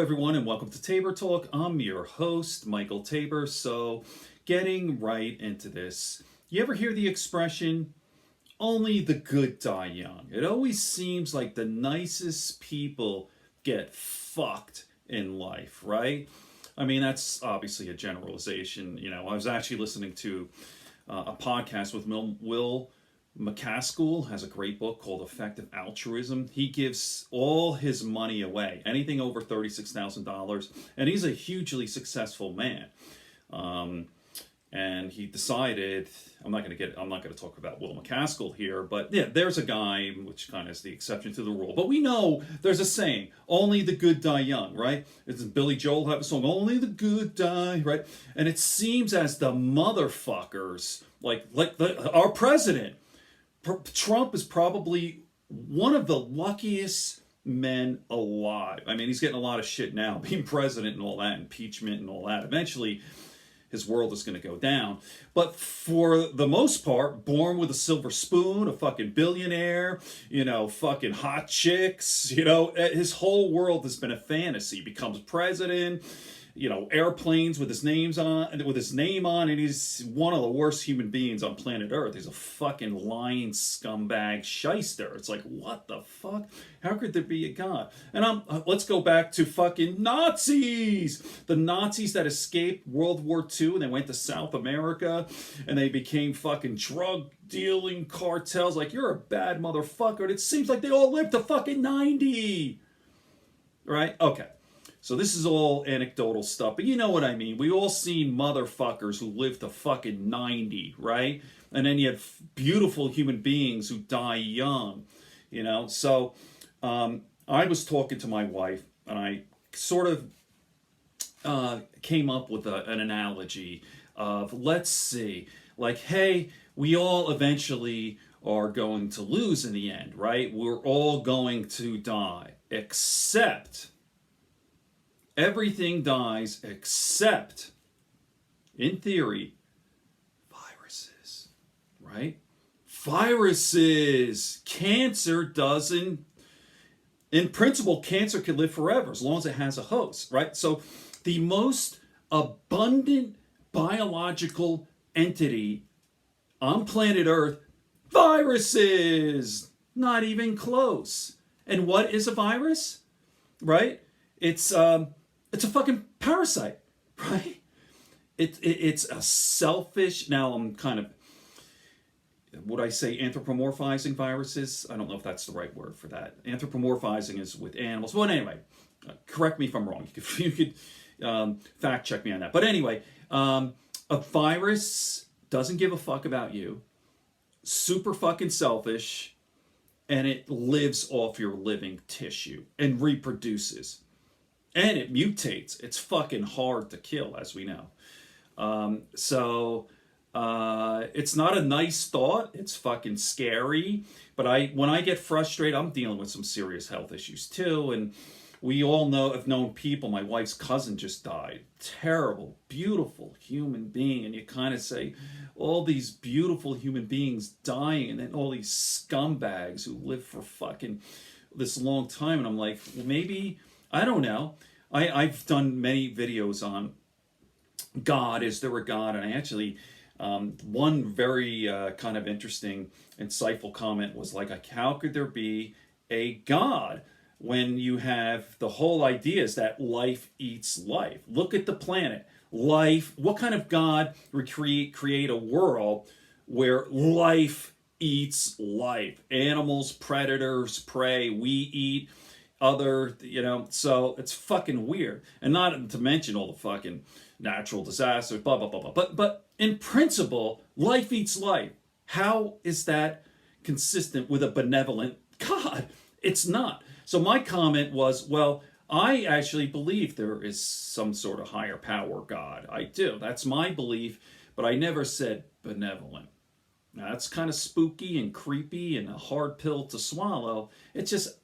everyone, and welcome to Tabor Talk. I'm your host, Michael Tabor. So, getting right into this, you ever hear the expression, only the good die young? It always seems like the nicest people get fucked in life, right? I mean, that's obviously a generalization. I was actually listening to a podcast with Will McCaskill. Has a great book called Effective Altruism. He gives all his money away, anything over $36,000, and he's a hugely successful man. And he decided, I'm not going to talk about Will McCaskill here, but yeah, there's a guy which kind of is the exception to the rule. But we know there's a saying, only the good die young, right? Doesn't Billy Joel have a song, only the good die, right? And it seems as the motherfuckers, like our president, Trump is probably one of the luckiest men alive. I mean, he's getting a lot of shit now, being president and all that, impeachment and all that. Eventually, his world is going to go down. But for the most part, born with a silver spoon, a fucking billionaire, fucking hot chicks, his whole world has been a fantasy. Becomes president, airplanes with his name on, and he's one of the worst human beings on planet Earth. He's a fucking lying scumbag shyster. It's like, what the fuck? How could there be a God? And let's go back to fucking Nazis. The Nazis that escaped World War II and they went to South America and they became fucking drug dealing cartels. Like, you're a bad motherfucker. And it seems like they all lived to fucking 90. Right? Okay. So this is all anecdotal stuff, but you know what I mean. We all seen motherfuckers who live to fucking 90, right? And then you have beautiful human beings who die young, So I was talking to my wife, and I sort of came up with an analogy of, let's see, like, hey, we all eventually are going to lose in the end, right? We're all going to die, except everything dies except, in theory, viruses, right? Viruses. Cancer doesn't. In principle, cancer can live forever as long as it has a host, right? So the most abundant biological entity on planet Earth, viruses. Not even close. And what is a virus? Right? It's a fucking parasite, right? It's a selfish. Now I'm kind of, would I say anthropomorphizing viruses? I don't know if that's the right word for that. Anthropomorphizing is with animals. Well, anyway, correct me if I'm wrong. You could fact check me on that. But anyway, a virus doesn't give a fuck about you. Super fucking selfish, and it lives off your living tissue and reproduces. And it mutates. It's fucking hard to kill, as we know. So it's not a nice thought. It's fucking scary. But when I get frustrated, I'm dealing with some serious health issues too. And we all have known people. My wife's cousin just died. Terrible, beautiful human being. And you kind of say, all these beautiful human beings dying, and then all these scumbags who live for fucking this long time. And I'm like, well, maybe, I don't know. I've done many videos on God. Is there a God? And I actually, one very kind of interesting, insightful comment was like, how could there be a God when you have the whole idea is that life eats life? Look at the planet. Life, what kind of God would create a world where life eats life? Animals, predators, prey, we eat other, so it's fucking weird. And not to mention all the fucking natural disasters, blah, blah, blah, blah. But in principle, life eats life. How is that consistent with a benevolent God? It's not. So my comment was, well, I actually believe there is some sort of higher power God. I do. That's my belief, but I never said benevolent. Now, that's kind of spooky and creepy and a hard pill to swallow. It's just,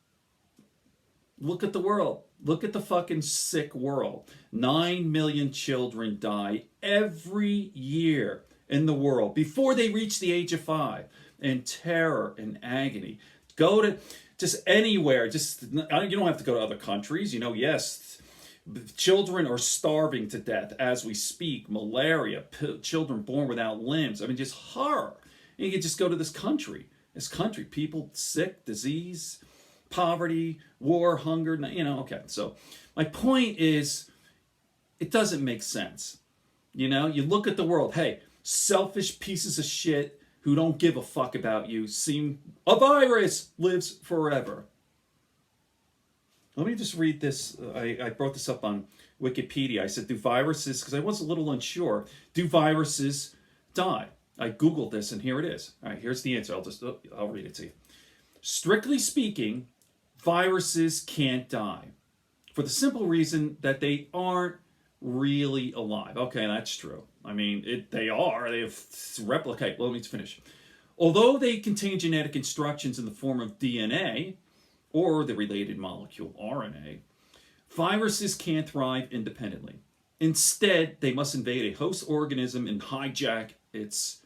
look at the world. Look at the fucking sick world. 9 million children die every year in the world before they reach the age of 5. In terror and agony. Go to just anywhere. You don't have to go to other countries. Yes, Children are starving to death as we speak. Malaria, children born without limbs. I mean, just horror. And you can just go to this country. People sick, disease, poverty, war, hunger. Okay. So my point is, it doesn't make sense. You look at the world. Hey, selfish pieces of shit who don't give a fuck about you seem a virus lives forever. Let me just read this. I brought this up on Wikipedia. I said, do viruses, because I was a little unsure, do viruses die? I Googled this, and here it is. All right, here's the answer. I'll read it to you. Strictly speaking, viruses can't die for the simple reason that they aren't really alive. Okay, that's true. I mean, they have replicate. Well, let me finish. Although they contain genetic instructions in the form of DNA or the related molecule RNA, viruses can't thrive independently. Instead, they must invade a host organism and hijack its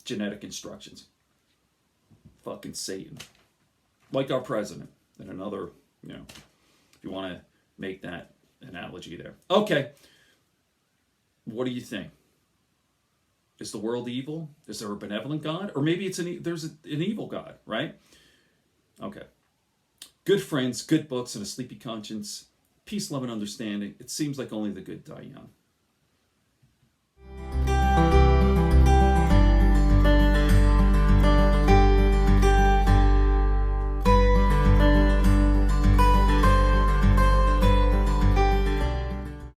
genetic instructions. Fucking Satan. Like our president. And another, if you want to make that analogy there. Okay. What do you think? Is the world evil? Is there a benevolent God? Or maybe there's an evil God, right? Okay. Good friends, good books, and a sleepy conscience. Peace, love, and understanding. It seems like only the good die young.